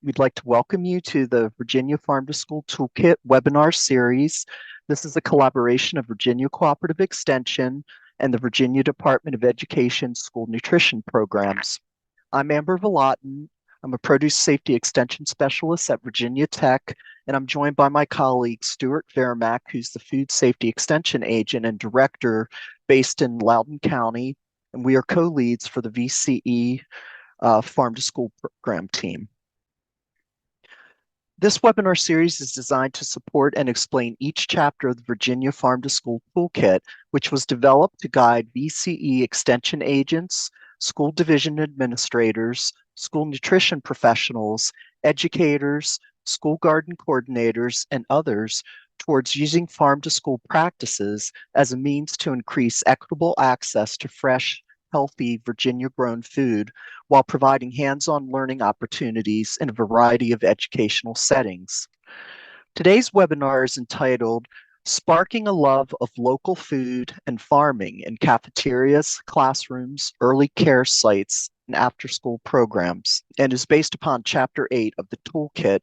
We'd like to welcome you to the Virginia Farm to School Toolkit webinar series. This is a collaboration of Virginia Cooperative Extension and the Virginia Department of Education School Nutrition Programs. I'm Amber Vallotton. I'm a Produce Safety Extension Specialist at Virginia Tech, and I'm joined by my colleague, Stuart Vermack, who's the Food Safety Extension Agent and Director based in Loudoun County, and we are co-leads for the VCE Farm to School program team. This webinar series is designed to support and explain each chapter of the Virginia Farm to School Toolkit, which was developed to guide VCE Extension agents, school division administrators, school nutrition professionals, educators, school garden coordinators, and others towards using farm to school practices as a means to increase equitable access to fresh, healthy Virginia-grown food while providing hands-on learning opportunities in a variety of educational settings. Today's webinar is entitled Sparking a Love of Local Food and Farming in Cafeterias, Classrooms, Early Care Sites, and After-School Programs, and is based upon Chapter 8 of the Toolkit.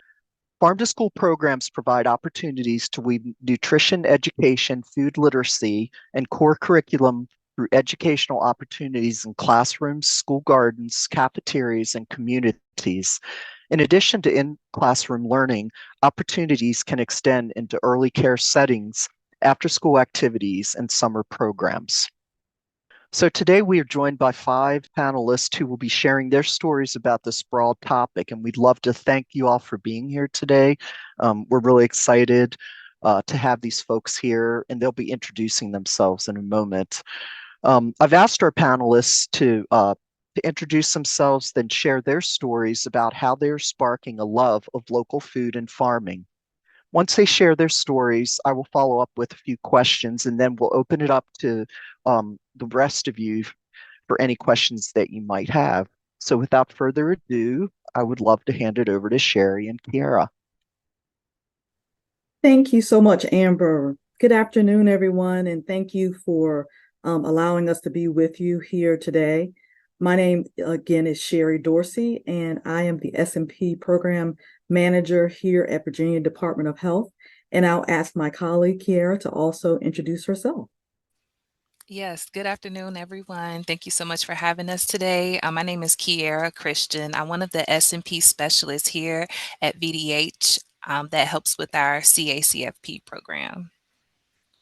Farm-to-school programs provide opportunities to weave nutrition, education, food literacy, and core curriculum through educational opportunities in classrooms, school gardens, cafeterias, and communities. In addition to in-classroom learning, opportunities can extend into early care settings, after-school activities, and summer programs. So today we are joined by 5 panelists who will be sharing their stories about this broad topic, and we'd love to thank you all for being here today. We're really excited to have these folks here, and they'll be introducing themselves in a moment. I've asked our panelists to introduce themselves, then share their stories about how they're sparking a love of local food and farming. Once they share their stories, I will follow up with a few questions, and then we'll open it up to the rest of you for any questions that you might have. So without further ado, I would love to hand it over to Sherry and Kiara. Thank you so much, Amber. Good afternoon, everyone, and thank you for allowing us to be with you here today. My name, again, is Sherry Dorsey, and I am the S&P Program Manager here at Virginia Department of Health. And I'll ask my colleague, Kiara, to also introduce herself. Yes, good afternoon, everyone. Thank you so much for having us today. My name is Kiara Christian. I'm one of the S&P specialists here at VDH that helps with our CACFP program.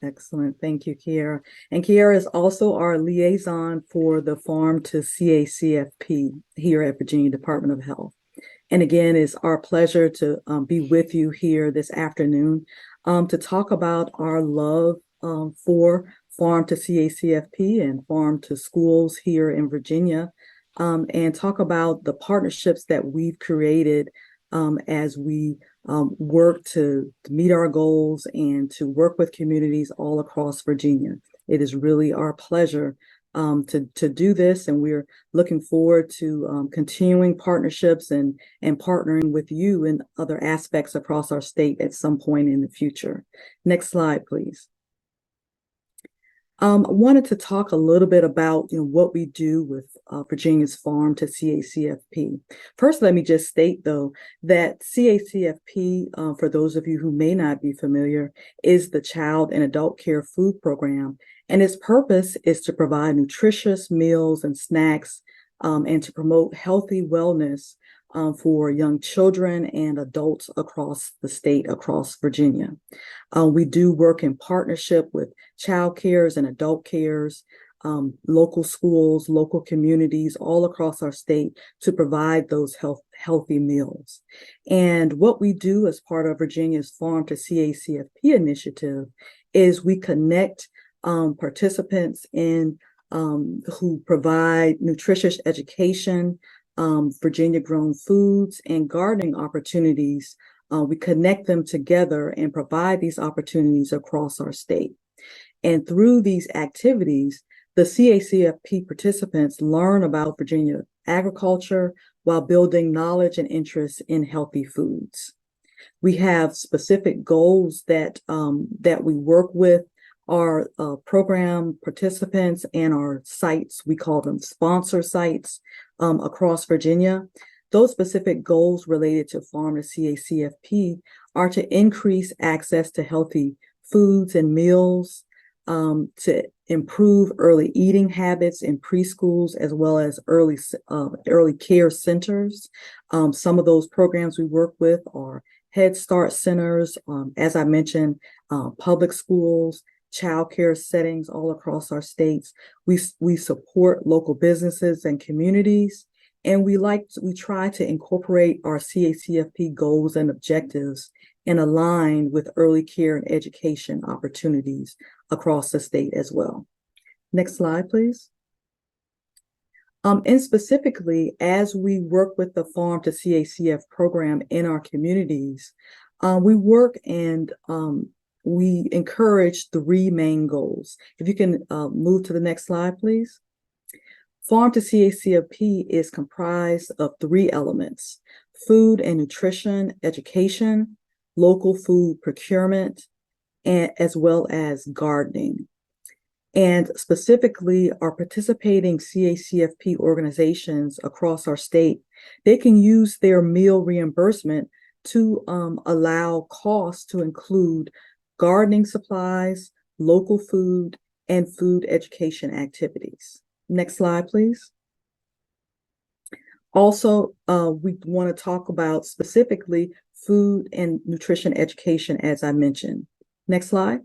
Excellent. Thank you, Kiara. And Kiara is also our liaison for the Farm to CACFP here at Virginia Department of Health. And again, it's our pleasure to be with you here this afternoon to talk about our love for Farm to CACFP and Farm to Schools here in Virginia, and talk about the partnerships that we've created as we work to meet our goals and to work with communities all across Virginia. It is really our pleasure to do this, and we're looking forward to continuing partnerships and partnering with you in other aspects across our state at some point in the future. Next slide, please. I wanted to talk a little bit about what we do with Virginia's Farm to CACFP. First, let me just state, though, that CACFP, for those of you who may not be familiar, is the Child and Adult Care Food Program, and its purpose is to provide nutritious meals and snacks and to promote healthy wellness for young children and adults across the state, across Virginia. We do work in partnership with child cares and adult cares, local schools, local communities all across our state to provide those healthy meals. And what we do as part of Virginia's Farm to CACFP initiative is we connect participants in who provide nutritious education, Virginia-grown foods, and gardening opportunities. We connect them together and provide these opportunities across our state. And through these activities, the CACFP participants learn about Virginia agriculture while building knowledge and interest in healthy foods. We have specific goals that we work with our program participants and our sites. We call them sponsor sites across Virginia. Those specific goals related to farm to CACFP are to increase access to healthy foods and meals, to improve early eating habits in preschools as well as early care centers. Some of those programs we work with are Head Start centers, as I mentioned, public schools, child care settings all across our states. We support local businesses and communities, and we try to incorporate our CACFP goals and objectives and align with early care and education opportunities across the state as well. Next slide, please. And specifically, as we work with the Farm to CACF program in our communities, we work and we encourage three main goals. If you can move to the next slide, please. Farm to CACFP is comprised of three elements: food and nutrition education, local food procurement, and as well as gardening. And specifically, our participating CACFP organizations across our state, they can use their meal reimbursement to allow costs to include gardening supplies, local food, and food education activities. Next slide, please. Also, we want to talk about specifically food and nutrition education, as I mentioned. Next slide.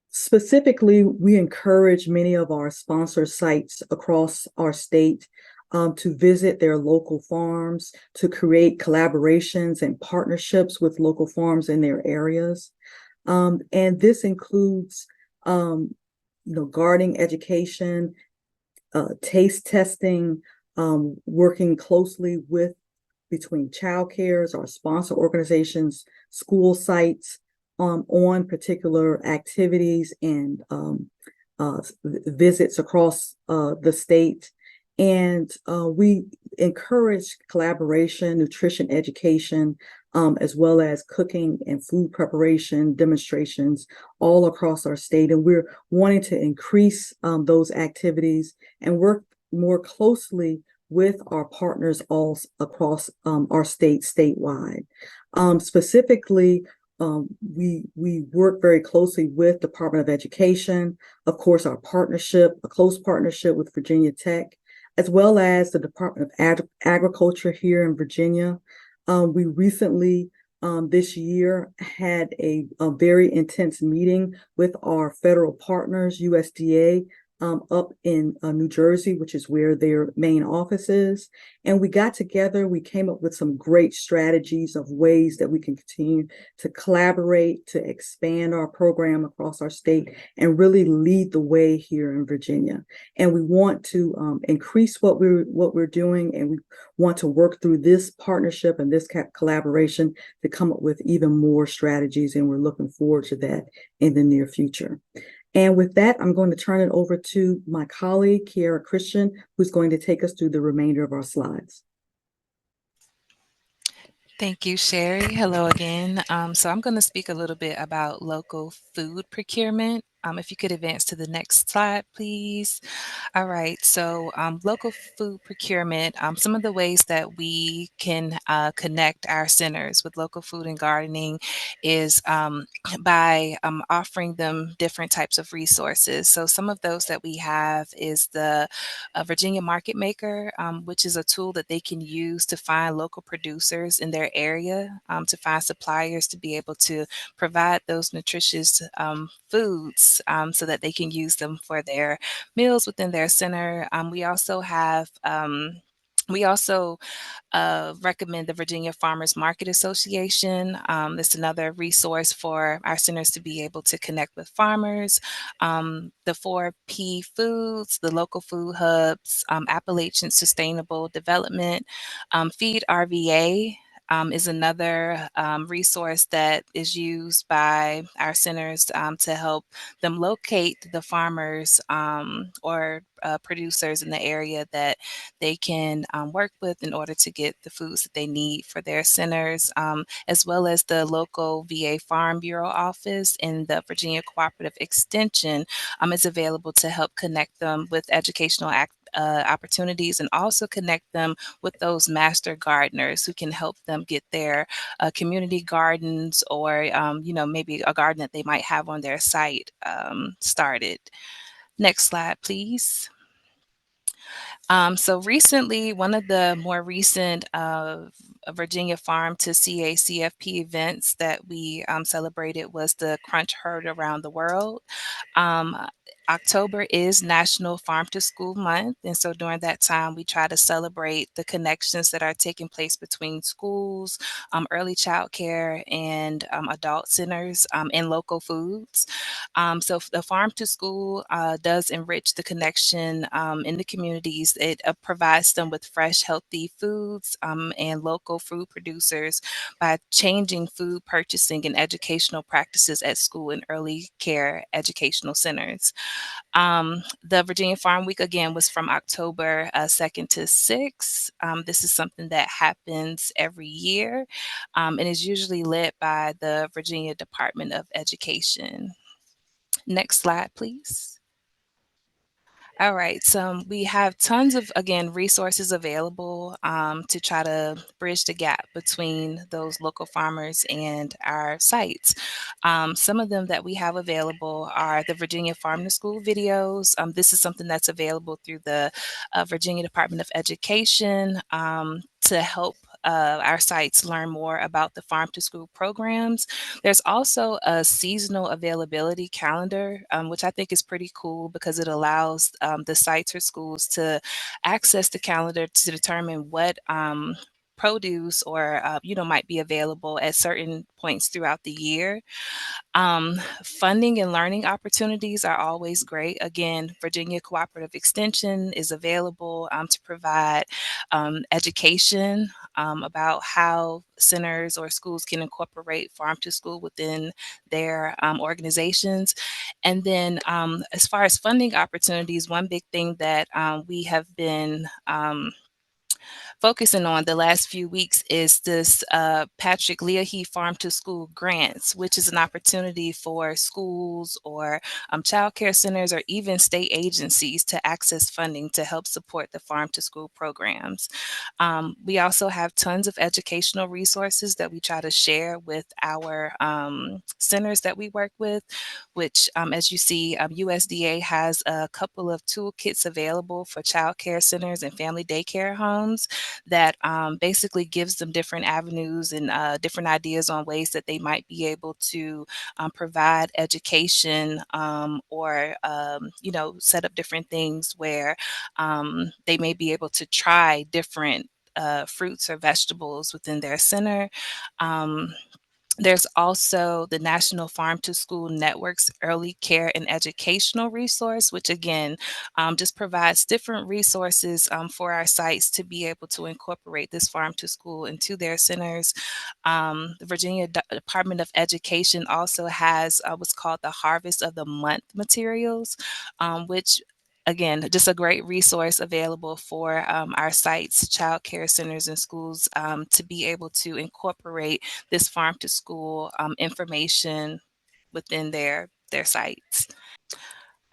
Specifically, we encourage many of our sponsor sites across our state to visit their local farms, to create collaborations and partnerships with local farms in their areas. And this includes, gardening education, taste testing, working closely between child cares, our sponsor organizations, school sites, on particular activities and visits across the state. And we encourage collaboration, nutrition education, as well as cooking and food preparation demonstrations all across our state. And we're wanting to increase those activities and work more closely with our partners all across our state, statewide. Specifically, we work very closely with Department of Education, of course, a close partnership with Virginia Tech, as well as the Department of Agriculture here in Virginia. We recently, this year, had a very intense meeting with our federal partners, USDA, up in New Jersey, which is where their main office is. And we got together, we came up with some great strategies of ways that we can continue to collaborate, to expand our program across our state, and really lead the way here in Virginia. And we want to increase what we're doing, and we want to work through this partnership and this collaboration to come up with even more strategies. And we're looking forward to that in the near future. And with that, I'm going to turn it over to my colleague, Kiara Christian, who's going to take us through the remainder of our slides. Thank you, Sherry. Hello again. So I'm going to speak a little bit about local food procurement. If you could advance to the next slide, please. All right, so local food procurement, some of the ways that we can connect our centers with local food and gardening is by offering them different types of resources. So some of those that we have is the Virginia Market Maker, which is a tool that they can use to find local producers in their area, to find suppliers to be able to provide those nutritious foods so that they can use them for their meals within their center. We also have recommend the Virginia Farmers Market Association. It's another resource for our centers to be able to connect with farmers. The 4P Foods, the local food hubs, Appalachian Sustainable Development, Feed RVA, is another resource that is used by our centers to help them locate the farmers or producers in the area that they can work with in order to get the foods that they need for their centers, as well as the local VA Farm Bureau office and the Virginia Cooperative Extension is available to help connect them with educational opportunities, and also connect them with those master gardeners who can help them get their community gardens, or maybe a garden that they might have on their site started. Next slide, please. So recently, one of the more recent Virginia Farm to CACFP events that we celebrated was the Crunch Heard Around the World. October is National Farm to School Month, and so during that time, we try to celebrate the connections that are taking place between schools, early child care, and adult centers, and local foods. So the Farm to School does enrich the connection in the communities. It provides them with fresh, healthy foods and local food producers by changing food purchasing and educational practices at school and early care educational centers. The Virginia Farm Week, again, was from October 2nd to 6th. This is something that happens every year and is usually led by the Virginia Department of Education. Next slide, please. All right, so we have tons of, again, resources available to try to bridge the gap between those local farmers and our sites. Some of them that we have available are the Virginia Farm to School videos. This is something that's available through the Virginia Department of Education to help our sites learn more about the farm to school programs. There's also a seasonal availability calendar, which I think is pretty cool because it allows the sites or schools to access the calendar to determine what produce or might be available at certain points throughout the year. Funding and learning opportunities are always great. Again, Virginia Cooperative Extension is available to provide education about how centers or schools can incorporate farm to school within their organizations. And then as far as funding opportunities, one big thing that we have been focusing on the last few weeks is this Patrick Leahy Farm to School Grants, which is an opportunity for schools or child care centers or even state agencies to access funding to help support the farm to school programs. We also have tons of educational resources that we try to share with our centers that we work with, which as you see, USDA has a couple of toolkits available for child care centers and family daycare homes that basically gives them different avenues and different ideas on ways that they might be able to provide education or set up different things where they may be able to try different fruits or vegetables within their center. There's also the National Farm to School Network's Early Care and Educational Resource, which again just provides different resources for our sites to be able to incorporate this farm to school into their centers. The Virginia Department of Education also has what's called the Harvest of the Month materials, which again, just a great resource available for our sites, child care centers, and schools to be able to incorporate this farm to school information within their sites.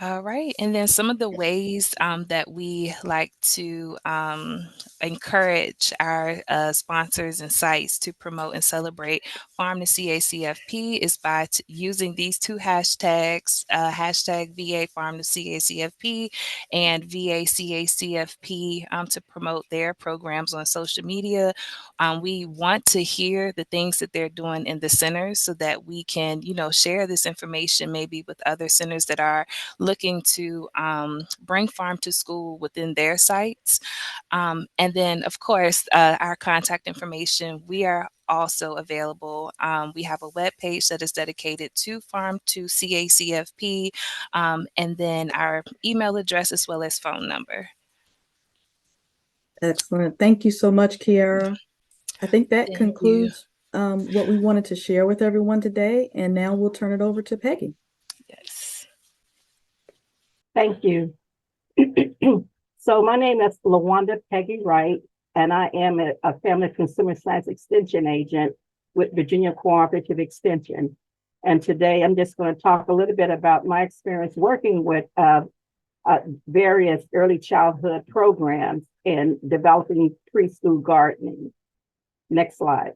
All right, and then some of the ways that we like to encourage our sponsors and sites to promote and celebrate Farm to CACFP is by using these two hashtags, hashtag VA Farm to CACFP and VA CACFP to promote their programs on social media. We want to hear the things that they're doing in the centers so that we can, share this information maybe with other centers that are looking to bring farm to school within their sites. And then, of course, our contact information, we are also available. We have a web page that is dedicated to Farm to CACFP, and then our email address as well as phone number. Excellent. Thank you so much, Kiara. I think that Thank concludes what we wanted to share with everyone today. And now we'll turn it over to Peggy. Yes. Thank you. So my name is LaWanda Peggy Wright, and I am a Family Consumer Science Extension agent with Virginia Cooperative Extension. And today I'm just going to talk a little bit about my experience working with various early childhood programs in developing preschool gardening. Next slide.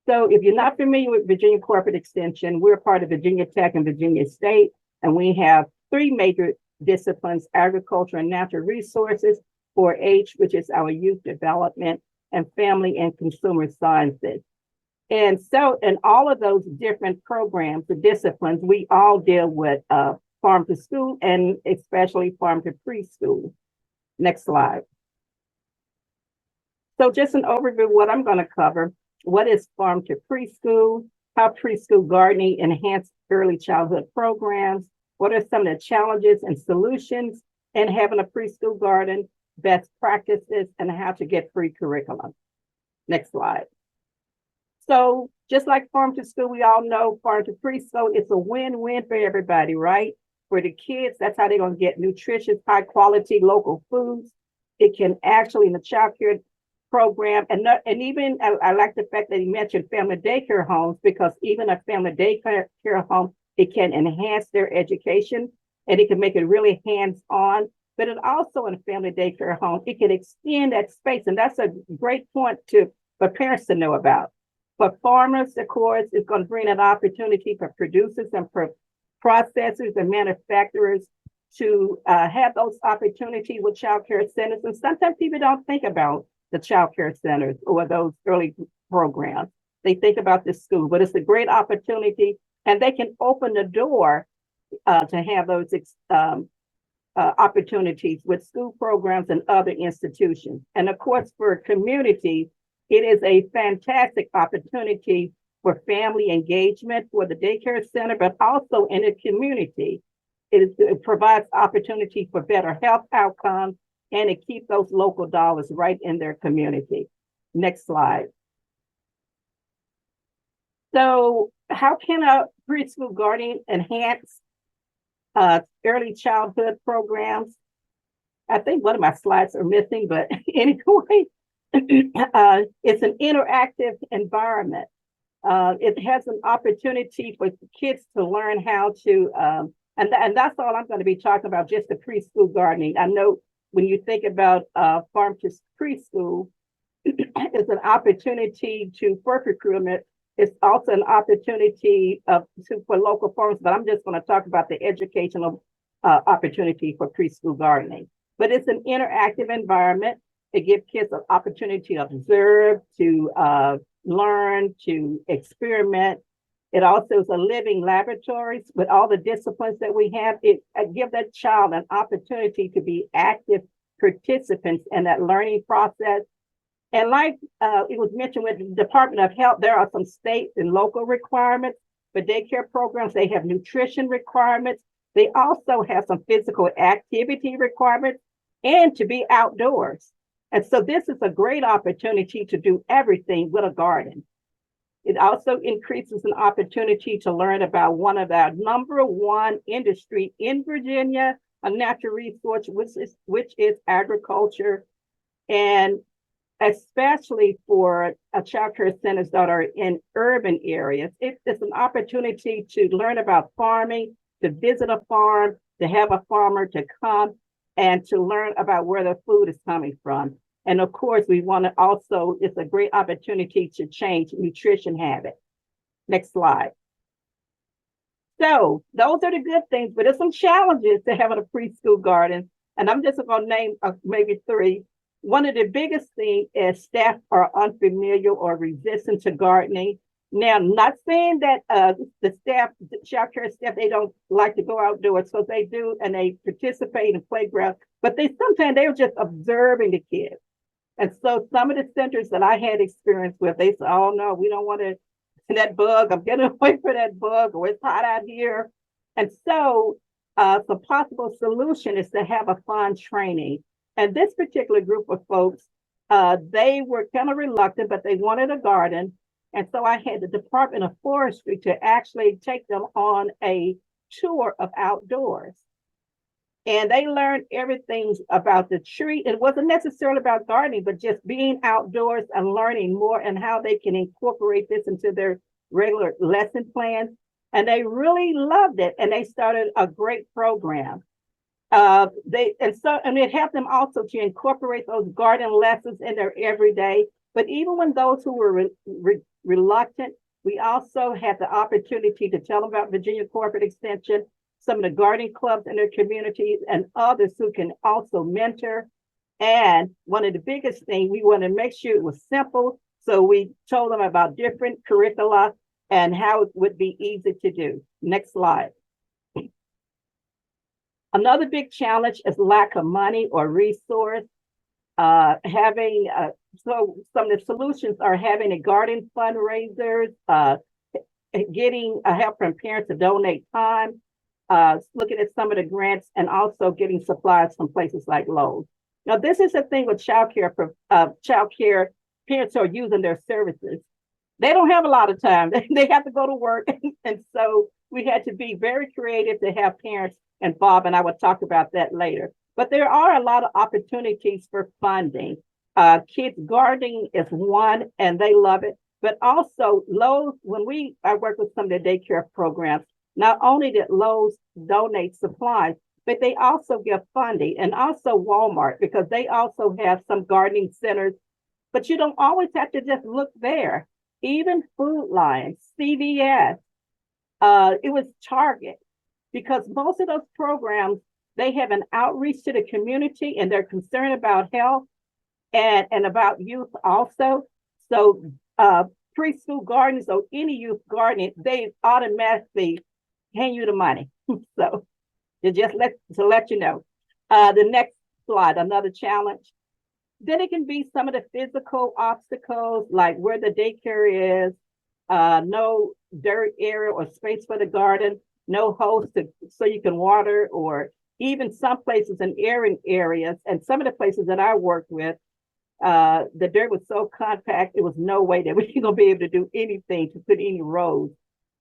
So if you're not familiar with Virginia Cooperative Extension, we're part of Virginia Tech and Virginia State, and we have three major disciplines: agriculture and natural resources, 4-H, which is our youth development, and family and consumer sciences. And so in all of those different programs, the disciplines, we all deal with farm to school and especially farm to preschool. Next slide. So just an overview of what I'm going to cover. What is farm to preschool? How preschool gardening enhances early childhood programs? What are some of the challenges and solutions in having a preschool garden? Best practices and how to get free curriculum. Next slide. So just like farm to school, we all know farm to preschool, it's a win-win for everybody, right? For the kids, that's how they're going to get nutritious, high quality local foods. It can actually, in the child care program, and even I like the fact that he mentioned family daycare homes, because even a family daycare home, it can enhance their education and it can make it really hands-on. But it also, in a family daycare home, it can extend that space. And that's a great point for parents to know about. For farmers, of course, it's going to bring an opportunity for producers and processors and manufacturers to have those opportunities with child care centers. And sometimes people don't think about the child care centers or those early programs. They think about the school, but it's a great opportunity, and they can open the door to have those opportunities with school programs and other institutions. And of course, for communities, it is a fantastic opportunity for family engagement for the daycare center, but also in the community. It provides opportunity for better health outcomes, and it keeps those local dollars right in their community. Next slide. So how can a preschool gardening enhance early childhood programs? I think one of my slides are missing, but anyway, it's an interactive environment. It has an opportunity for kids to learn how to, and that's all I'm going to be talking about, just the preschool gardening. I know when you think about farm to preschool, it's an opportunity for procurement. It's also an opportunity for local farms, but I'm just going to talk about the educational opportunity for preschool gardening. But it's an interactive environment. It gives kids an opportunity to observe, to learn, to experiment. It also is a living laboratory with all the disciplines that we have. It gives that child an opportunity to be active participants in that learning process. And like it was mentioned with the Department of Health, there are some state and local requirements for daycare programs. They have nutrition requirements. They also have some physical activity requirements and to be outdoors. And so this is a great opportunity to do everything with a garden. It also increases an opportunity to learn about one of our #1 industry in Virginia, a natural resource, which is agriculture. And especially for child care centers that are in urban areas, it's an opportunity to learn about farming, to visit a farm, to have a farmer to come and to learn about where the food is coming from. And of course, we want to also, it's a great opportunity to change nutrition habits. Next slide. So those are the good things, but there's some challenges to having a preschool garden. And I'm just going to name maybe 3. One of the biggest things is staff are unfamiliar or resistant to gardening. Now, not saying that the staff, the child care staff, they don't like to go outdoors, because they do, and they participate in playgrounds, but sometimes they're just observing the kids. And so some of the centers that I had experience with, they said, oh no, we don't want that bug, I'm getting away from that bug, or it's hot out here. And so the possible solution is to have a fun training. And this particular group of folks, they were kind of reluctant, but they wanted a garden. And so I had the Department of Forestry to actually take them on a tour of outdoors. And they learned everything about the tree. It wasn't necessarily about gardening, but just being outdoors and learning more and how they can incorporate this into their regular lesson plans. And they really loved it. And they started a great program. And it helped them also to incorporate those garden lessons in their everyday. But even when those who were reluctant, we also had the opportunity to tell them about Virginia Cooperative Extension, some of the gardening clubs in their communities, and others who can also mentor. And one of the biggest things, we want to make sure it was simple. So we told them about different curricula and how it would be easy to do. Next slide. Another big challenge is lack of money or resource. So some of the solutions are having a garden fundraisers, getting help from parents to donate time, looking at some of the grants, and also getting supplies from places like Lowe's. Now, this is the thing with childcare parents who are using their services. They don't have a lot of time. They have to go to work. And so we had to be very creative to have parents involved, and I will talk about that later. But there are a lot of opportunities for funding. Kids gardening is one, and they love it. But also Lowe's, when I work with some of the daycare programs, not only did Lowe's donate supplies, but they also give funding, and also Walmart, because they also have some gardening centers. But you don't always have to just look there. Even Food Lion, CVS, it was Target, because most of those programs, they have an outreach to the community, and they're concerned about health and about youth also. So preschool gardens or any youth gardening, they automatically hand you the money. So just to let you know. The next slide, another challenge. Then it can be some of the physical obstacles, like where the daycare is, no dirt area or space for the garden, no hose so you can water, or even some places in arid areas. And some of the places that I worked with, the dirt was so compact, there was no way that we were going to be able to do anything to put any rows.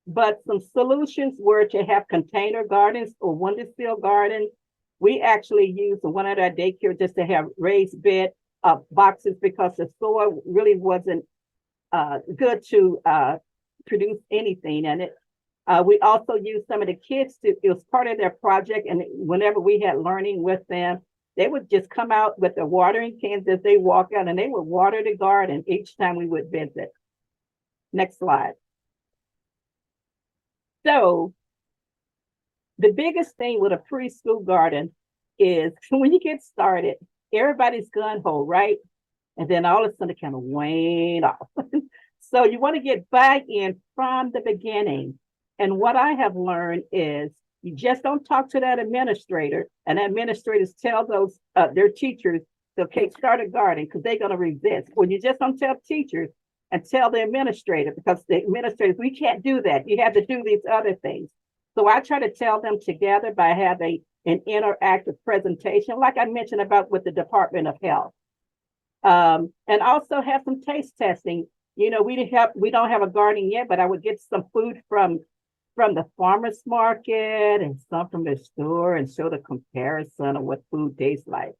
But some solutions were to have container gardens or windowsill gardens. We actually used one at our daycare just to have raised bed boxes, because the soil really wasn't good to produce anything in it. We also used some of the kids it was part of their project, and whenever we had learning with them, they would just come out with the watering cans as they walk out, and they would water the garden each time we would visit. Next slide. So the biggest thing with a preschool garden is when you get started, everybody's gun-ho, right? And then all of a sudden it kind of wane off. So you want to get buy-in from the beginning. And what I have learned is you just don't talk to that administrator, and administrators tell those their teachers, okay, start a garden, because they're going to resist. When you just don't tell teachers and tell the administrator, because the administrators, we can't do that. You have to do these other things. So I try to tell them together by having an interactive presentation, like I mentioned about with the Department of Health. And also have some taste testing. You know, we don't have a garden yet, but I would get some food from the farmer's market and some from the store and show the comparison of what food tastes like.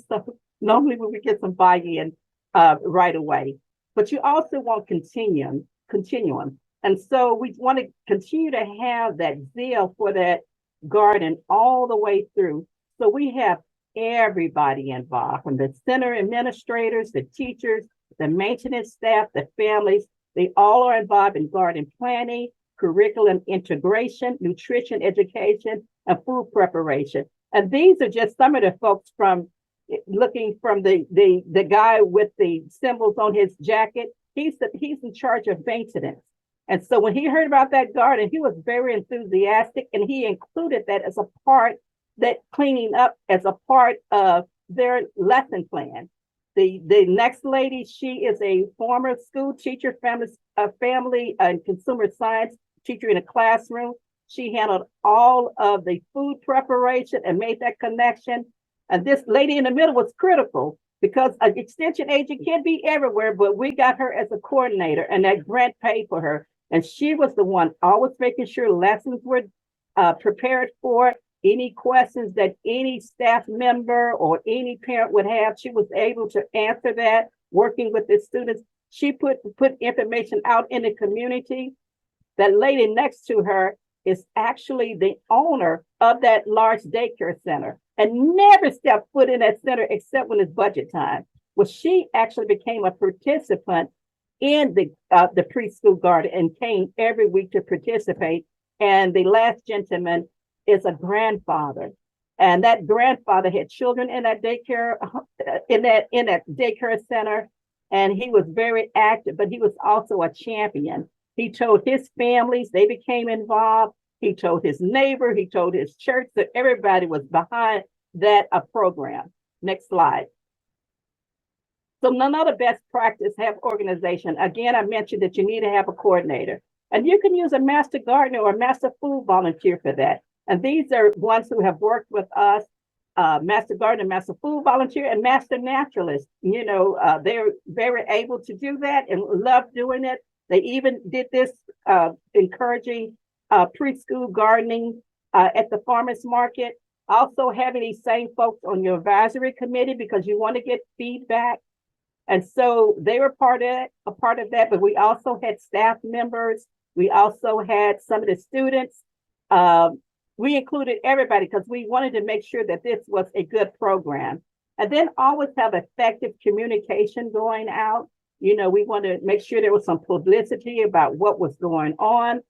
So normally we would get some buy-in right away. But you also want continuum. And so we want to continue to have that zeal for that garden all the way through. So we have everybody involved, from the center administrators, the teachers, the maintenance staff, the families. They all are involved in garden planning, curriculum integration, nutrition education, and food preparation. And these are just some of the folks from looking from the guy with the symbols on his jacket. He's in charge of maintenance. And so when he heard about that garden, he was very enthusiastic, and he included that as a part, that cleaning up as a part of their lesson plan. The next lady, she is a former school teacher, family and consumer science teacher in a classroom. She handled all of the food preparation and made that connection. And this lady in the middle was critical, because an extension agent can't be everywhere, but we got her as a coordinator, and that grant paid for her. And she was the one always making sure lessons were prepared for. Any questions that any staff member or any parent would have, she was able to answer that, working with the students. She put information out in the community. That lady next to her is actually the owner of of that large daycare center and never stepped foot in that center except when it's budget time. Well, she actually became a participant in the preschool garden and came every week to participate. And the last gentleman is a grandfather. And that grandfather had children in that daycare, in that daycare center. And he was very active, but he was also a champion. He told his families, they became involved. He told his neighbor, he told his church, that everybody was behind that program. Next slide. So none of the best practice have organization. Again, I mentioned that you need to have a coordinator. And you can use a master gardener or a master food volunteer for that. And these are ones who have worked with us, master gardener, master food volunteer, and master naturalist. You know, they're very able to do that and love doing it. They even did this encouraging preschool gardening at the farmers market. Also having these same folks on your advisory committee because you want to get feedback. And so they were a part of that, but we also had staff members. We also had some of the students. We included everybody because we wanted to make sure that this was a good program. And then always have effective communication going out. You know, we wanted to make sure there was some publicity about what was going on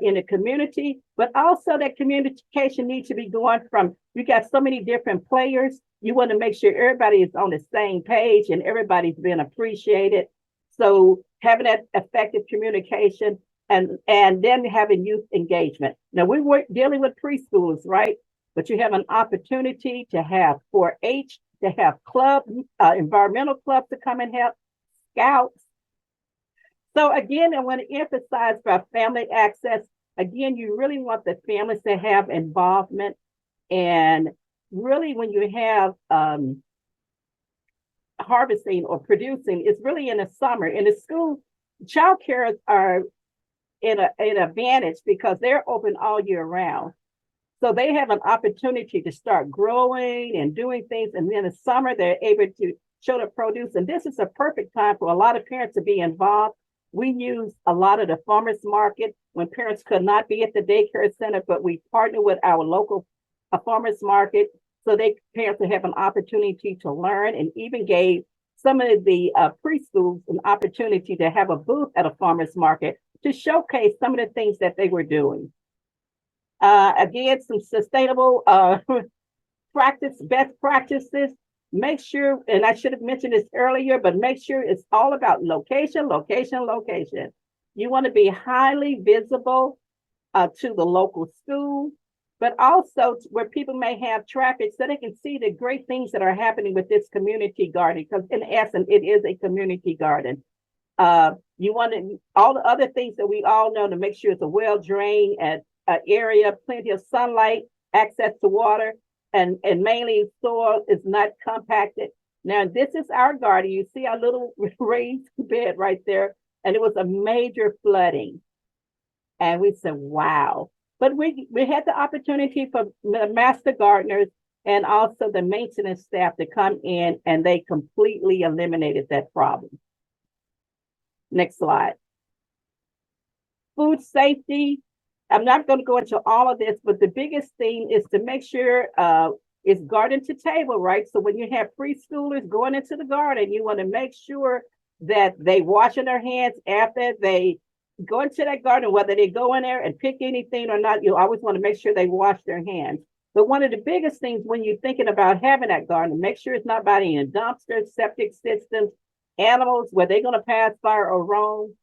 in the community, but also that communication needs to be going from, you got so many different players. You want to make sure everybody is on the same page and everybody's being appreciated. So having that effective communication and then having youth engagement. Now we were dealing with preschoolers, right? But you have an opportunity to have 4-H, to have clubs, environmental clubs to come and help, scouts. So again, I want to emphasize about family access. Again, you really want the families to have involvement. And really when you have harvesting or producing, it's really in the summer. In the school, child cares are in an advantage because they're open all year round. So they have an opportunity to start growing and doing things. And then in the summer, they're able to show the produce. And this is a perfect time for a lot of parents to be involved. We use a lot of the farmers market when parents could not be at the daycare center, but we partner with our local farmers market so parents will have an opportunity to learn, and even gave some of the preschools an opportunity to have a booth at a farmers market to showcase some of the things that they were doing. Again, some sustainable best practices. Make sure, and I should have mentioned this earlier, but make sure it's all about location, location, location. You want to be highly visible to the local school, but also where people may have traffic so they can see the great things that are happening with this community garden, because in essence, it is a community garden. You want to, all the other things that we all know, to make sure it's a well-drained area, plenty of sunlight, access to water, and mainly soil is not compacted. Now, this is our garden. You see our little raised bed right there, and it was a major flooding. And we said, wow. But we had the opportunity for the master gardeners and also the maintenance staff to come in, and they completely eliminated that problem. Next slide. Food safety. I'm not going to go into all of this, but the biggest thing is to make sure it's garden to table, right? So when you have preschoolers going into the garden, you want to make sure that they washing their hands after they go into that garden, whether they go in there and pick anything or not. You always want to make sure they wash their hands. But one of the biggest things when you're thinking about having that garden, make sure it's not by any dumpsters, septic systems, animals where they're going to pass by or roam.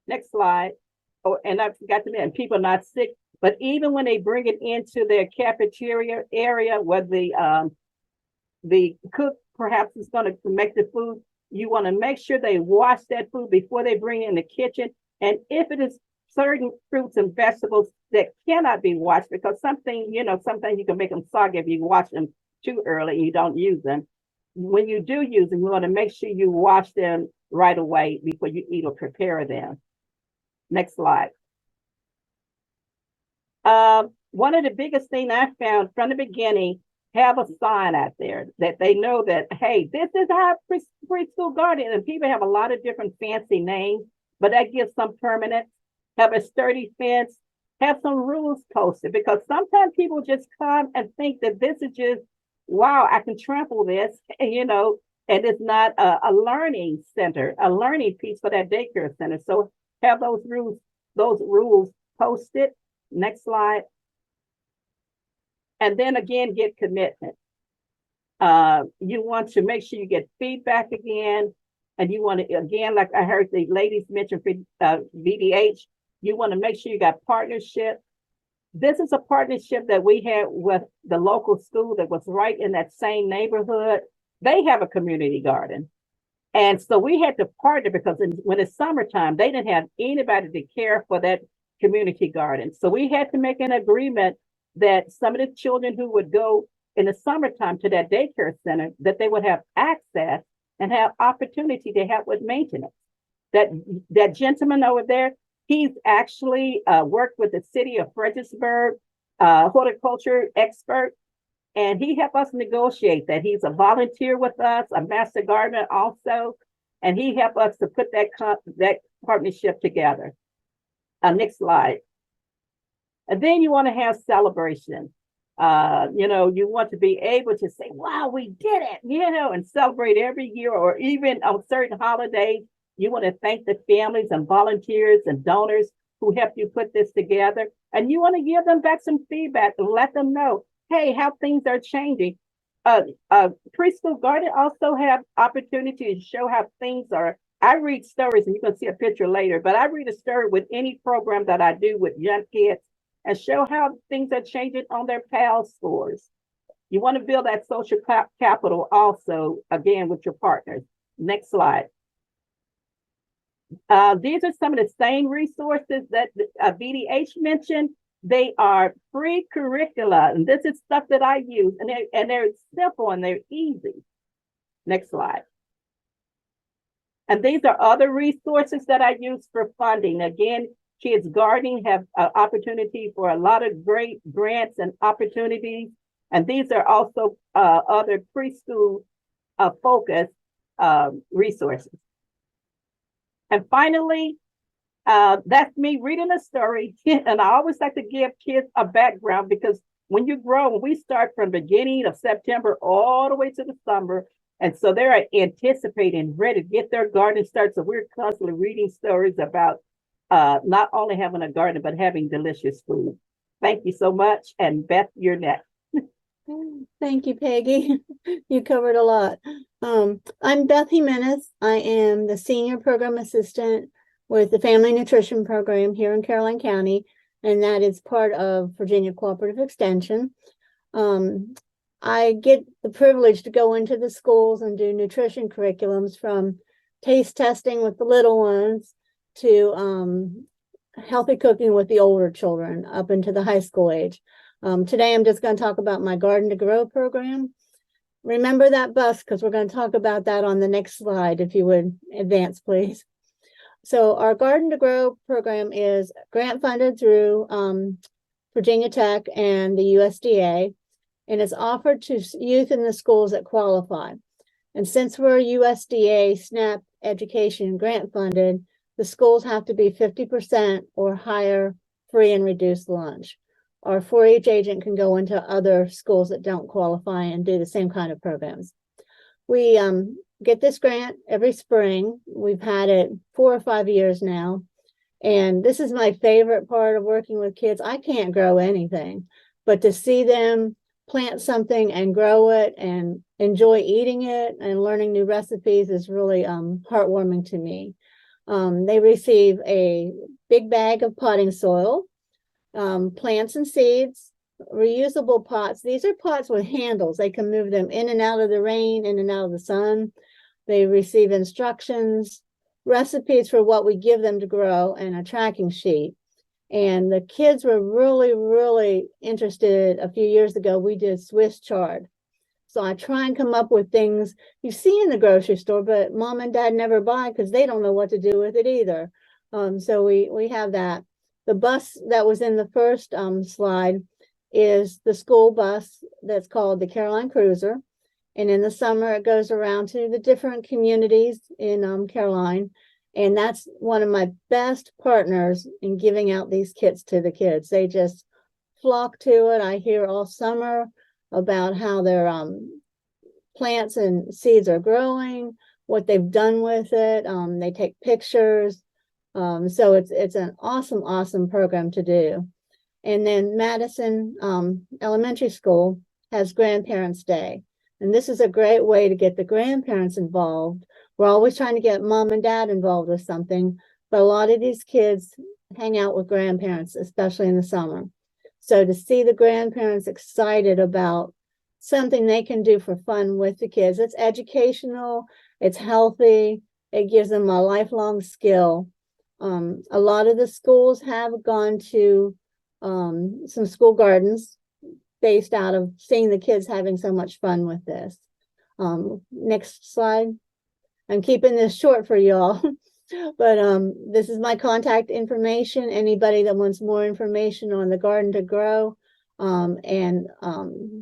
Next slide. Oh, and I forgot to mention, people not sick, but even when they bring it into their cafeteria area where the cook perhaps is going to make the food, you want to make sure they wash that food before they bring it in the kitchen. And if it is certain fruits and vegetables that cannot be washed, because sometimes you can make them soggy if you wash them too early and you don't use them. When you do use them, you want to make sure you wash them right away before you eat or prepare them. Next slide. One of the biggest things I found from the beginning, have a sign out there that they know that, hey, this is our preschool garden. And people have a lot of different fancy names, but that gives some permanence. Have a sturdy fence, have some rules posted, because sometimes people just come and think that this is just, wow, I can trample this, you know, and it's not a learning center, a learning piece for that daycare center. So have those rules posted. Next slide. And then again, get commitment. You want to make sure you get feedback again. And you want to, again, like I heard the ladies mention for VDH, you want to make sure you got partnership. This is a partnership that we had with the local school that was right in that same neighborhood. They have a community garden. And so we had to partner, because when it's summertime, they didn't have anybody to care for that community garden. So we had to make an agreement that some of the children who would go in the summertime to that daycare center, that they would have access and have opportunity to help with maintenance. That gentleman over there, he's actually worked with the city of Fredericksburg, horticulture expert, and he helped us negotiate that. He's a volunteer with us, a master gardener also, and he helped us to put that partnership together. Next slide. And then you want to have celebration. You know, you want to be able to say, wow, we did it, you know, and celebrate every year, or even on certain holidays. You want to thank the families and volunteers and donors who helped you put this together. And you want to give them back some feedback and let them know, hey, how things are changing. Preschool garden also have opportunity to show how things are. I read stories, and you can see a picture later, but I read a story with any program that I do with young kids and show how things are changing on their PAL scores. You want to build that social capital also, again, with your partners. Next slide. These are some of the same resources that VDH mentioned. They are free curricula, and this is stuff that I use, and they're simple and they're easy. Next slide. And these are other resources that I use for funding. Again, Kids Gardening have an opportunity for a lot of great grants and opportunities. And these are also other preschool focused resources. And finally, that's me reading a story. And I always like to give kids a background, because when you grow, when we start from the beginning of September all the way to the summer, and so they're anticipating, ready to get their garden started. So we're constantly reading stories about not only having a garden, but having delicious food. Thank you so much. And Beth, you're next. Thank you, Peggy. You covered a lot. I'm Beth Jimenez. I am the Senior Program Assistant with the Family Nutrition Program here in Caroline County, and that is part of Virginia Cooperative Extension. I get the privilege to go into the schools and do nutrition curriculums, from taste testing with the little ones to healthy cooking with the older children up into the high school age. Today, I'm just going to talk about my Garden to Grow program. Remember that bus, because we're going to talk about that on the next slide, if you would advance, please. So our Garden to Grow program is grant funded through Virginia Tech and the USDA, and it's offered to youth in the schools that qualify. And since we're USDA SNAP education grant funded, the schools have to be 50% or higher free and reduced lunch. Our 4-H agent can go into other schools that don't qualify and do the same kind of programs. We get this grant every spring. We've had it 4 or 5 years now. And this is my favorite part of working with kids. I can't grow anything, but to see them plant something and grow it and enjoy eating it and learning new recipes is really heartwarming to me. They receive a big bag of potting soil, plants and seeds, reusable pots. These are pots with handles. They can move them in and out of the rain, in and out of the sun. They receive instructions, recipes for what we give them to grow, and a tracking sheet. And the kids were really, really interested. A few years ago, we did Swiss chard. So I try and come up with things you see in the grocery store, but mom and dad never buy because they don't know what to do with it either. So we have that. The bus that was in the first slide is the school bus that's called the Caroline Cruiser. And in the summer, it goes around to the different communities in Caroline And that's one of my best partners in giving out these kits to the kids. They just flock to it. I hear all summer about how their plants and seeds are growing, what they've done with it. They take pictures. So it's an awesome program to do. And then Madison Elementary School has Grandparents' Day. And this is a great way to get the grandparents involved. We're always trying to get mom and dad involved with something, but a lot of these kids hang out with grandparents, especially in the summer. So to see the grandparents excited about something they can do for fun with the kids, it's educational, it's healthy, it gives them a lifelong skill. A lot of the schools have gone to some school gardens based out of seeing the kids having so much fun with this. Next slide. I'm keeping this short for y'all, but this is my contact information. Anybody that wants more information on the Garden to Grow and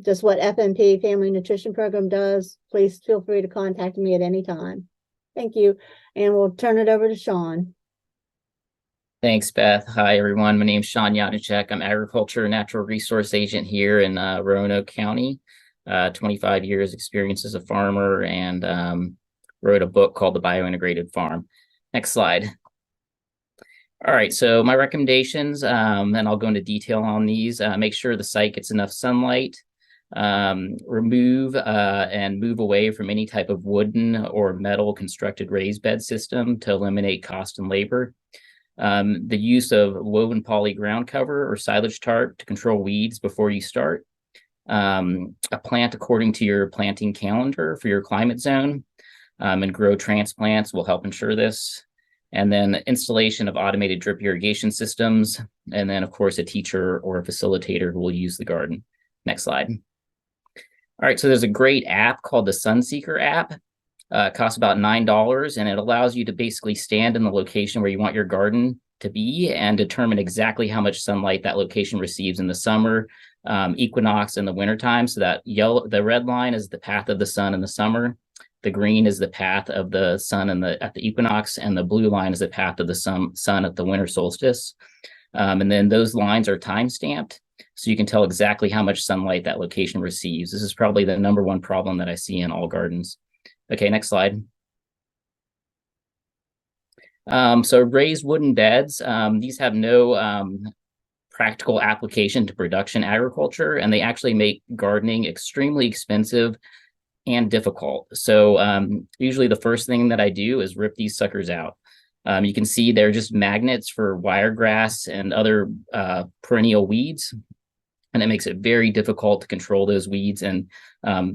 just what FNP, Family Nutrition Program, does, please feel free to contact me at any time. Thank you. And we'll turn it over to Sean. Thanks, Beth. Hi, everyone. My name is Sean Yatnicek. I'm Agriculture and Natural Resource Agent here in Roanoke County. 25 years experience as a farmer, and wrote a book called The Biointegrated Farm. Next slide. All right, so my recommendations, and I'll go into detail on these. Make sure the site gets enough sunlight. Remove and move away from any type of wooden or metal constructed raised bed system to eliminate cost and labor. The use of woven poly ground cover or silage tarp to control weeds before you start. A plant according to your planting calendar for your climate zone, and grow transplants will help ensure this. And then installation of automated drip irrigation systems. And then, of course, a teacher or a facilitator who will use the garden. Next slide. All right, so there's a great app called the Sunseeker app. It costs about $9, and it allows you to basically stand in the location where you want your garden to be and determine exactly how much sunlight that location receives in the summer, equinox, and the wintertime. So that the red line is the path of the sun in the summer. The green is the path of the sun at the equinox, and the blue line is the path of the sun at the winter solstice. And then those lines are time stamped, so you can tell exactly how much sunlight that location receives. This is probably the #1 problem that I see in all gardens. Okay, next slide. So raised wooden beds, these have no practical application to production agriculture, and they actually make gardening extremely expensive and difficult. So usually the first thing that I do is rip these suckers out. You can see they're just magnets for wiregrass and other perennial weeds. And it makes it very difficult to control those weeds, and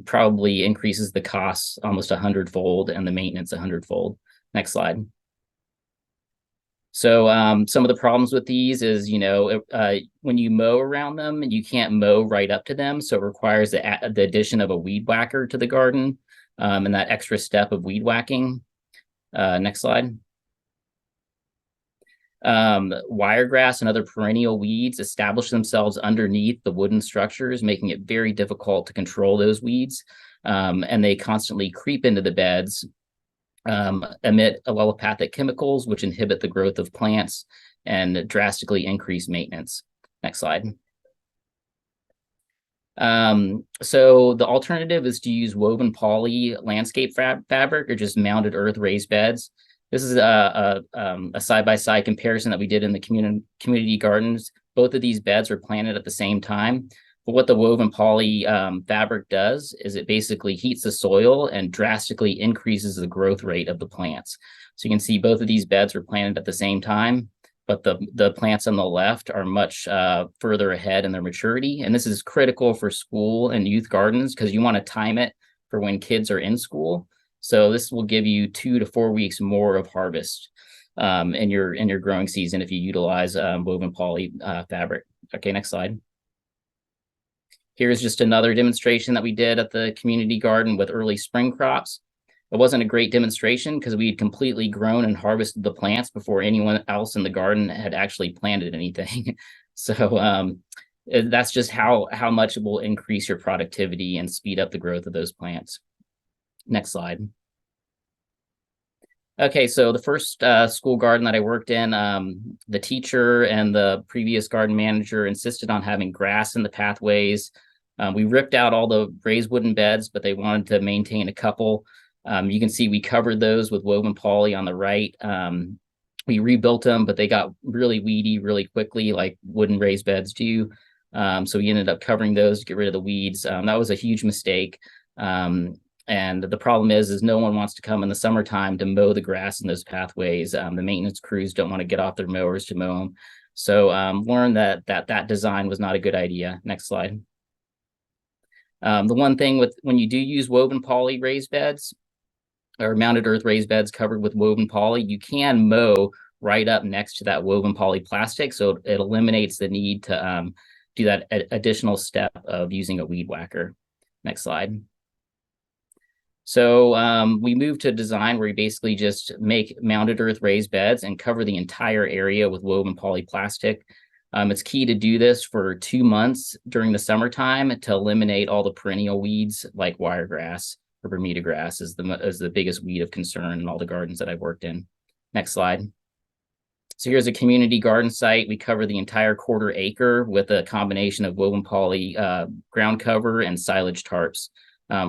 probably increases the costs almost 100-fold and the maintenance 100-fold. Next slide. So some of the problems with these is, when you mow around them, you can't mow right up to them. So it requires the addition of a weed whacker to the garden, and that extra step of weed whacking. Next slide. Wiregrass and other perennial weeds establish themselves underneath the wooden structures, making it very difficult to control those weeds. And they constantly creep into the beds, emit allelopathic chemicals, which inhibit the growth of plants and drastically increase maintenance. Next slide. So the alternative is to use woven poly landscape fabric or just mounded earth raised beds. This is a side-by-side comparison that we did in the community gardens. Both of these beds were planted at the same time. But what the woven poly fabric does is it basically heats the soil and drastically increases the growth rate of the plants. So you can see both of these beds were planted at the same time, but the plants on the left are much further ahead in their maturity. And this is critical for school and youth gardens because you want to time it for when kids are in school. So this will give you 2 to 4 weeks more of harvest in your growing season if you utilize woven poly fabric. Okay, next slide. Here's just another demonstration that we did at the community garden with early spring crops. It wasn't a great demonstration because we had completely grown and harvested the plants before anyone else in the garden had actually planted anything. So that's just how much it will increase your productivity and speed up the growth of those plants. Next slide. Okay, so the first school garden that I worked in, the teacher and the previous garden manager insisted on having grass in the pathways. We ripped out all the raised wooden beds, but they wanted to maintain a couple. You can see we covered those with woven poly on the right. We rebuilt them, but they got really weedy really quickly, like wooden raised beds do. So we ended up covering those to get rid of the weeds. That was a huge mistake. And the problem is no one wants to come in the summertime to mow the grass in those pathways. The maintenance crews don't want to get off their mowers to mow them. So learned that design was not a good idea. Next slide. The one thing with when you do use woven poly raised beds or mounted earth raised beds covered with woven poly, you can mow right up next to that woven poly plastic. So it eliminates the need to do that additional step of using a weed whacker. Next slide. So we moved to a design where we basically just make mounted earth raised beds and cover the entire area with woven poly plastic. It's key to do this for 2 months during the summertime to eliminate all the perennial weeds like wiregrass or Bermuda grass is the biggest weed of concern in all the gardens that I've worked in. Next slide. So here's a community garden site. We cover the entire 1/4 acre with a combination of woven poly ground cover and silage tarps.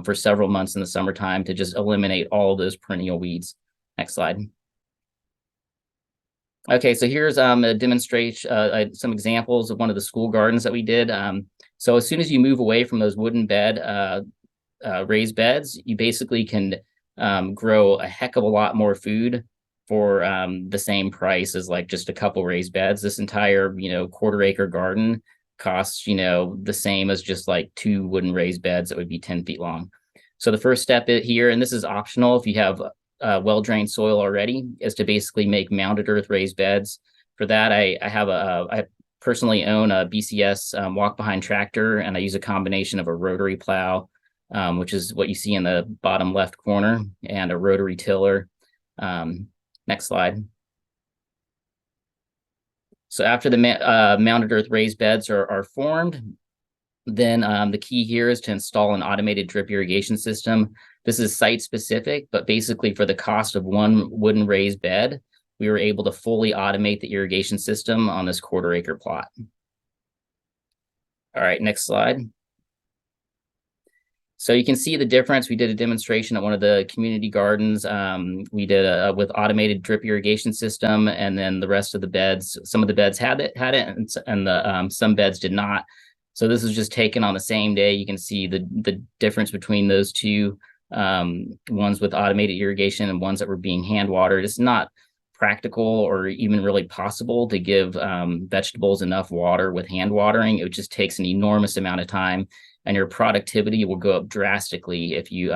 For several months in the summertime to just eliminate all of those perennial weeds. Next slide. Okay, so here's a demonstration, some examples of one of the school gardens that we did. So as soon as you move away from those wooden bed raised beds, you basically can grow a heck of a lot more food for the same price as like just a couple raised beds. This entire 1/4 acre garden costs the same as just like 2 wooden raised beds that would be 10 feet long. So the first step here, and this is optional if you have well-drained soil already, is to basically make mounted earth raised beds. For that, I personally own a BCS walk-behind tractor, and I use a combination of a rotary plow, which is what you see in the bottom left corner, and a rotary tiller. Next slide. So after the mounted earth raised beds are formed, then the key here is to install an automated drip irrigation system. This is site specific, but basically for the cost of 1 wooden raised bed, we were able to fully automate the irrigation system on this 1/4 acre plot. All right, next slide. So you can see the difference. We did a demonstration at one of the community gardens. We did with automated drip irrigation system, and then the rest of the beds, some of the beds had it, and some beds did not. So this is just taken on the same day. You can see the difference between those two, ones with automated irrigation and ones that were being hand watered. It's not practical or even really possible to give vegetables enough water with hand watering. It just takes an enormous amount of time, and your productivity will go up drastically if you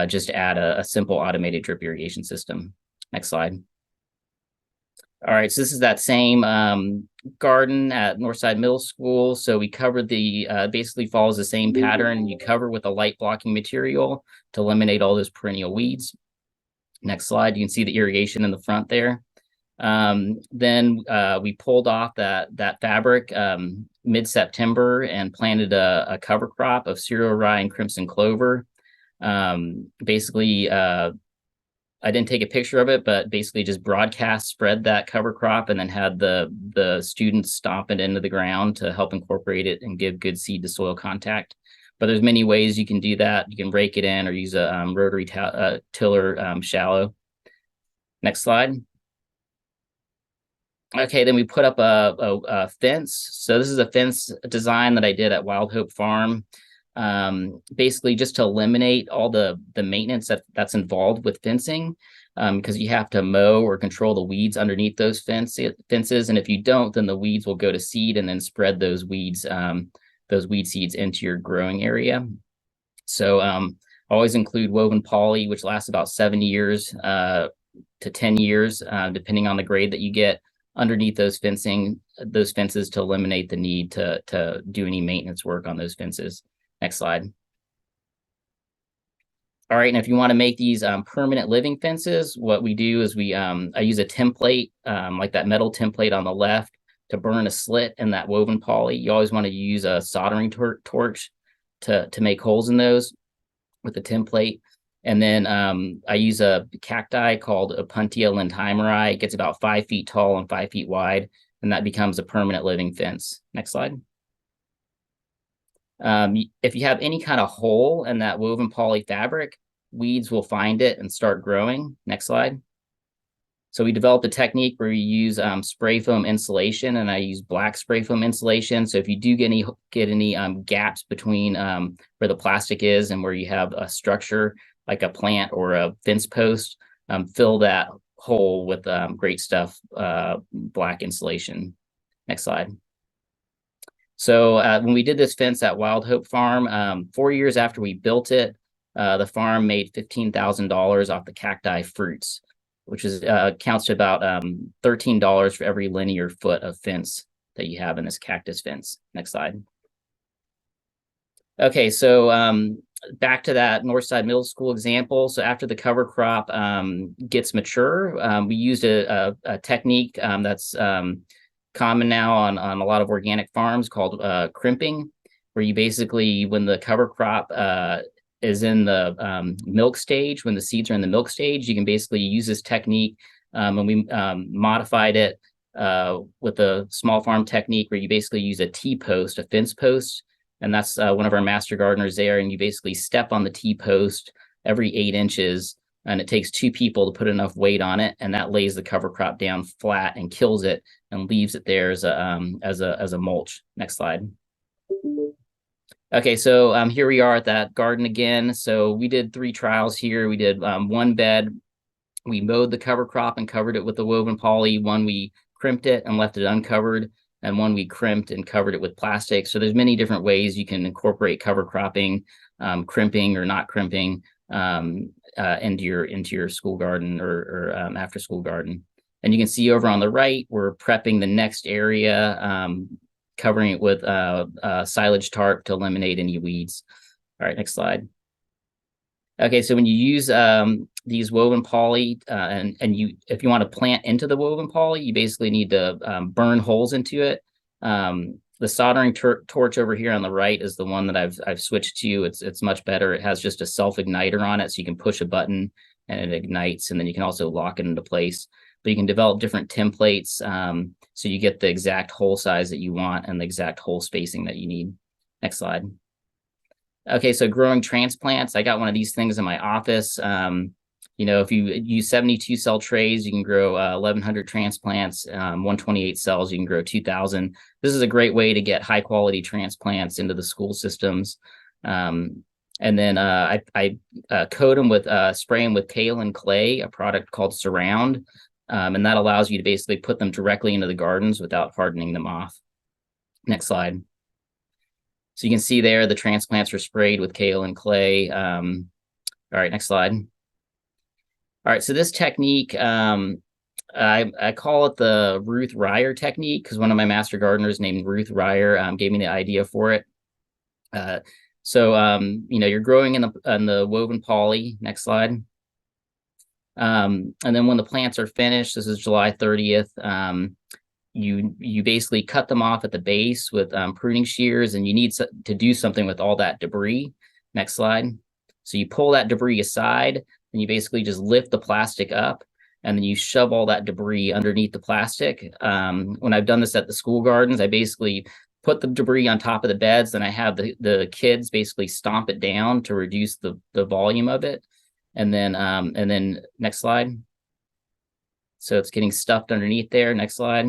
just add a simple automated drip irrigation system. Next slide. All right, so this is that same garden at Northside Middle School. So we covered basically follows the same pattern. You cover with a light blocking material to eliminate all those perennial weeds. Next slide, you can see the irrigation in the front there. Then we pulled off that fabric mid-September and planted a cover crop of cereal rye and crimson clover. Basically, I didn't take a picture of it, but basically just broadcast spread that cover crop and then had the students stomp it into the ground to help incorporate it and give good seed to soil contact. But there's many ways you can do that. You can rake it in or use a rotary tiller shallow. Next slide. Okay, then we put up a fence. So this is a fence design that I did at Wild Hope Farm. Basically just to eliminate all the maintenance that's involved with fencing, because you have to mow or control the weeds underneath those fences. And if you don't, then the weeds will go to seed and then spread those weed seeds into your growing area. So always include woven poly, which lasts about 7 years to 10 years, depending on the grade that you get underneath those fences to eliminate the need to do any maintenance work on those fences. Next slide. All right, and if you want to make these permanent living fences, what we do is I use a template, like that metal template on the left, to burn a slit in that woven poly. You always want to use a soldering torch to make holes in those with the template. And then I use a cacti called Opuntia lindheimeri. It gets about 5 feet tall and 5 feet wide, and that becomes a permanent living fence. Next slide. If you have any kind of hole in that woven poly fabric, weeds will find it and start growing. Next slide. So we developed a technique where we use spray foam insulation, and I use black spray foam insulation. So if you do get any gaps between where the plastic is and where you have a structure like a plant or a fence post, fill that hole with great stuff, black insulation. Next slide. So when we did this fence at Wild Hope Farm, 4 years after we built it, the farm made $15,000 off the cacti fruits, which is counts to about $13 for every linear foot of fence that you have in this cactus fence. Next slide. Okay, so back to that Northside Middle School example. So after the cover crop gets mature, we used a technique that's common now on a lot of organic farms called crimping, where you basically, when the cover crop is in the milk stage, when the seeds are in the milk stage, you can basically use this technique. And we modified it with a small farm technique where you basically use a T-post, a fence post, and that's one of our master gardeners there, and you basically step on the T-post every 8 inches, and it takes 2 people to put enough weight on it, and that lays the cover crop down flat and kills it and leaves it there as a mulch. Next slide. Okay, so here we are at that garden again. So we did 3 trials here. We did 1 bed. We mowed the cover crop and covered it with the woven poly. 1 we crimped it and left it uncovered, and 1 we crimped and covered it with plastic. So there's many different ways you can incorporate cover cropping, crimping or not crimping into your school garden or after school garden. And you can see over on the right, we're prepping the next area, covering it with silage tarp to eliminate any weeds. All right, next slide. Okay, so when you use these woven poly, and if you want to plant into the woven poly, you basically need to burn holes into it. The soldering torch over here on the right is the one that I've switched to. It's much better. It has just a self-igniter on it, so you can push a button and it ignites, and then you can also lock it into place. But you can develop different templates, so you get the exact hole size that you want and the exact hole spacing that you need. Next slide. Okay, so growing transplants. I got one of these things in my office. If you use 72 cell trays, you can grow 1,100 transplants. 128 cells, you can grow 2,000. This is a great way to get high quality transplants into the school systems. And then I coat them with spray them with kaolin clay, a product called Surround. And that allows you to basically put them directly into the gardens without hardening them off. Next slide. So you can see there the transplants are sprayed with kaolin clay. All right, next slide. All right, so this technique, I call it the Ruth Ryer technique because one of my master gardeners named Ruth Ryer gave me the idea for it. You're growing in the woven poly. Next slide. And then when the plants are finished, this is July 30th, you basically cut them off at the base with pruning shears, and you need to do something with all that debris. Next slide. So you pull that debris aside, and you basically just lift the plastic up, and then you shove all that debris underneath the plastic. When I've done this at the school gardens, I basically put the debris on top of the beds, and I have the kids basically stomp it down to reduce the volume of it. And then next slide. So it's getting stuffed underneath there. Next slide.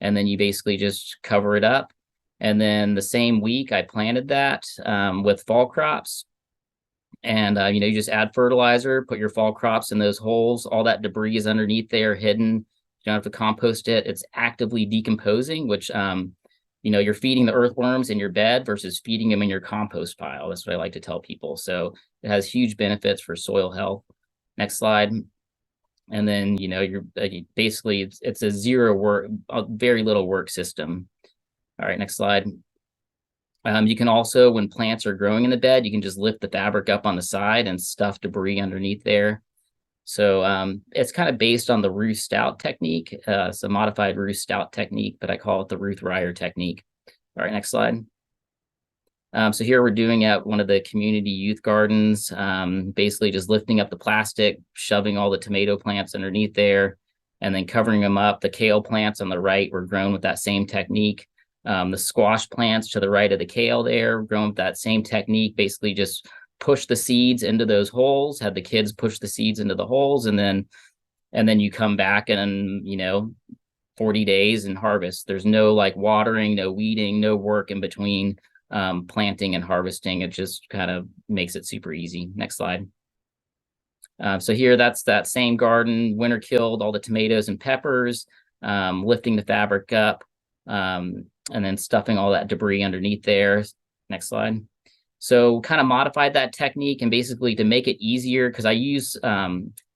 And then you basically just cover it up. And then the same week I planted that with fall crops. And, you just add fertilizer, put your fall crops in those holes. All that debris is underneath there, hidden. You don't have to compost it. It's actively decomposing, which, you're feeding the earthworms in your bed versus feeding them in your compost pile. That's what I like to tell people. So it has huge benefits for soil health. Next slide. And then, you're basically, it's a very little work system. All right, next slide. You can also, when plants are growing in the bed, you can just lift the fabric up on the side and stuff debris underneath there. So it's kind of based on the Ruth Stout technique. It's a modified Ruth Stout technique, but I call it the Ruth Ryer technique. All right, next slide. So here we're doing at one of the community youth gardens, basically just lifting up the plastic, shoving all the tomato plants underneath there, and then covering them up. The kale plants on the right were grown with that same technique. The squash plants to the right of the kale there, grown with that same technique, basically just push the seeds into those holes, have the kids push the seeds into the holes, and then you come back and, 40 days and harvest. There's no like watering, no weeding, no work in between planting and harvesting. It just kind of makes it super easy. Next slide. So here, that's that same garden, winter killed all the tomatoes and peppers, lifting the fabric up, and then stuffing all that debris underneath there. Next slide. So kind of modified that technique, and basically to make it easier, because I use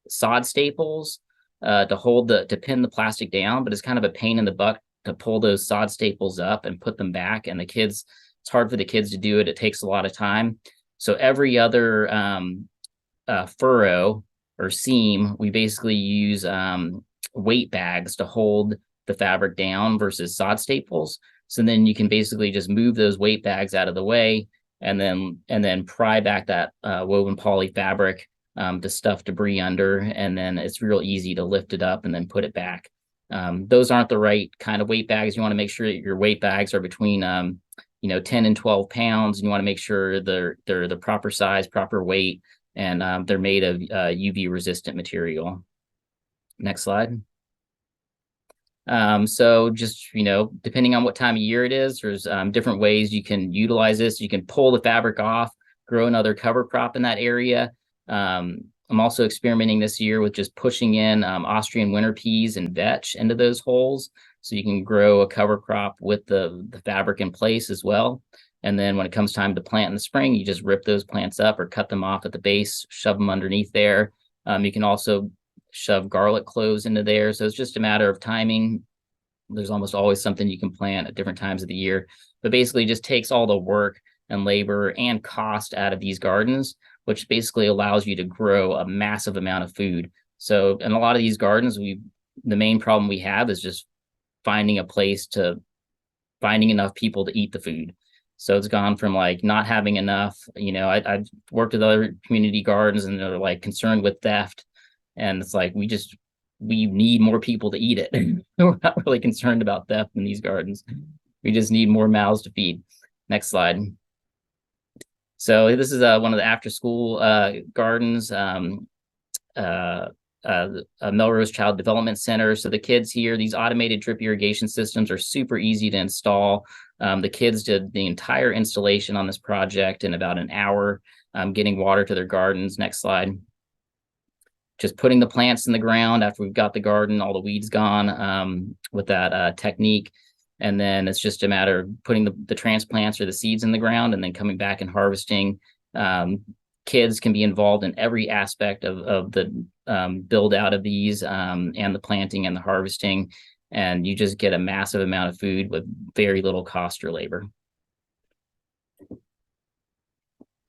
sod staples to pin the plastic down, but it's kind of a pain in the butt to pull those sod staples up and put them back. And it's hard for the kids to do it. It takes a lot of time. So every other furrow or seam, we basically use weight bags to hold the fabric down versus sod staples. So then you can basically just move those weight bags out of the way, and then pry back that woven poly fabric to stuff debris under, and then it's real easy to lift it up and then put it back. Those aren't the right kind of weight bags. You want to make sure that your weight bags are between 10 and 12 pounds, and you want to make sure they're the proper size, proper weight, and they're made of UV resistant material. Next slide. So just, depending on what time of year it is, there's different ways you can utilize this. You can pull the fabric off, grow another cover crop in that area. I'm also experimenting this year with just pushing in Austrian winter peas and vetch into those holes, so you can grow a cover crop with the fabric in place as well. And then when it comes time to plant in the spring, you just rip those plants up or cut them off at the base, shove them underneath there. You can also shove garlic cloves into there. So it's just a matter of timing. There's almost always something you can plant at different times of the year, but basically just takes all the work and labor and cost out of these gardens, which basically allows you to grow a massive amount of food. So in a lot of these gardens, the main problem we have is just finding enough people to eat the food. So it's gone from like not having enough, I've worked with other community gardens, and they're like concerned with theft. And it's like, we need more people to eat it. We're not really concerned about theft in these gardens. We just need more mouths to feed. Next slide. So this is one of the after school gardens, Melrose Child Development Center. So the kids here, these automated drip irrigation systems are super easy to install. The kids did the entire installation on this project in about an hour, getting water to their gardens. Next slide. Just putting the plants in the ground after we've got the garden, all the weeds gone, with that technique. And then it's just a matter of putting the transplants or the seeds in the ground, and then coming back and harvesting. Kids can be involved in every aspect of the build out of these, and the planting and the harvesting. And you just get a massive amount of food with very little cost or labor.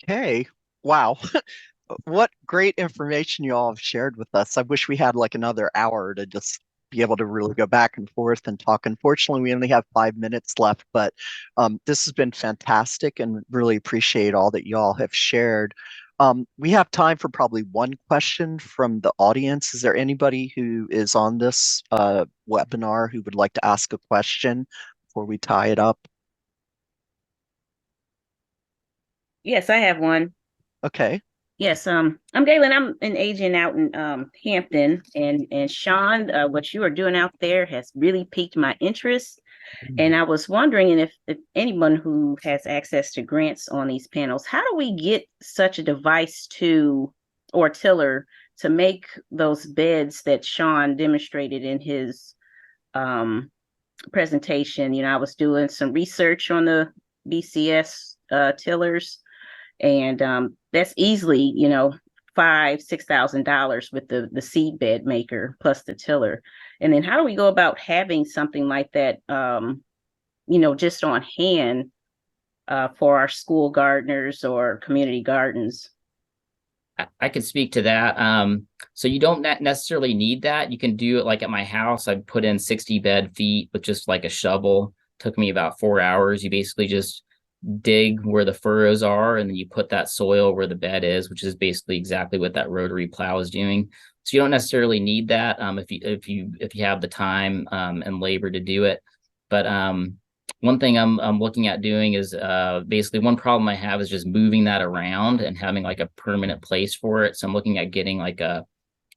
Okay. Wow. What great information you all have shared with us. I wish we had like another hour to just be able to really go back and forth and talk. Unfortunately, we only have 5 minutes left, but this has been fantastic, and really appreciate all that you all have shared. We have time for probably one question from the audience. Is there anybody who is on this webinar who would like to ask a question before we tie it up? Yes, I have one. Okay. Yes, I'm Galen. I'm an agent out in Hampton, and Sean, what you are doing out there has really piqued my interest. And I was wondering, and if anyone who has access to grants on these panels, how do we get such a device or tiller to make those beds that Sean demonstrated in his presentation? I was doing some research on the BCS tillers. And that's easily, $5,000-$6,000 with the seed bed maker plus the tiller. And then how do we go about having something like that, just on hand for our school gardeners or community gardens? I could speak to that. So you don't necessarily need that. You can do it like at my house. I put in 60 bed feet with just like a shovel. Took me about 4 hours. You basically just dig where the furrows are, and then you put that soil where the bed is, which is basically exactly what that rotary plow is doing. So you don't necessarily need that if you have the time and labor to do it. But one thing I'm looking at doing is basically one problem I have is just moving that around and having like a permanent place for it. So I'm looking at getting like a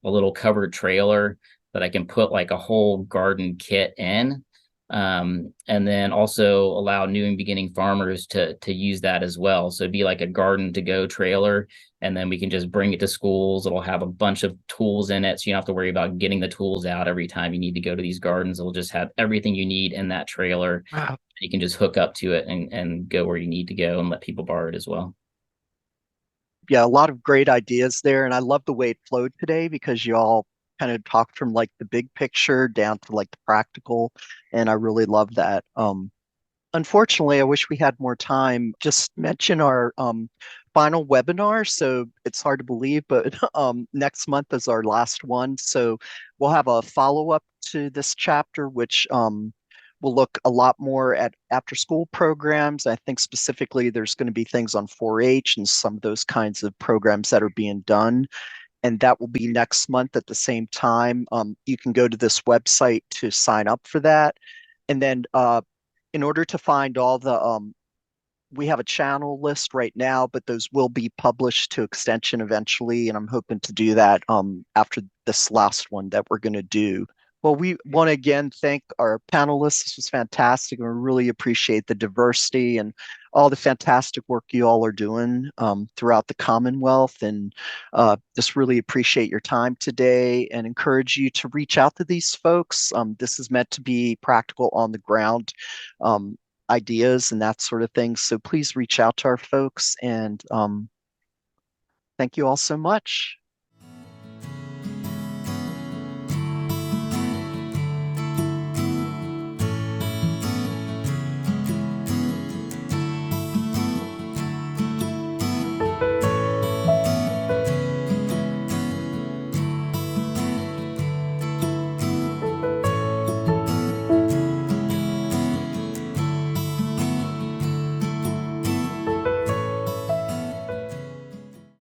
little covered trailer that I can put like a whole garden kit in. And then also allow new and beginning farmers to use that as well. So it'd be like a garden to go trailer, and then we can just bring it to schools. It'll have a bunch of tools in it, so you don't have to worry about getting the tools out every time you need to go to these gardens. It'll just have everything you need in that trailer. Wow. You can just hook up to it and go where you need to go and let people borrow it as well. Yeah, a lot of great ideas there. And I love the way it flowed today because you all kind of talked from like the big picture down to like the practical. And I really love that. Unfortunately, I wish we had more time. Just mention our final webinar. So it's hard to believe, but next month is our last one. So we'll have a follow-up to this chapter, which will look a lot more at after school programs. I think specifically there's going to be things on 4-H and some of those kinds of programs that are being done. And that will be next month at the same time. You can go to this website to sign up for that. And then in order to find all the, we have a channel list right now, but those will be published to Extension eventually. And I'm hoping to do that after this last one that we're going to do. Well, we want to again thank our panelists. This was fantastic. And we really appreciate the diversity and all the fantastic work you all are doing throughout the Commonwealth. And just really appreciate your time today and encourage you to reach out to these folks. This is meant to be practical on the ground ideas and that sort of thing. So please reach out to our folks and thank you all so much.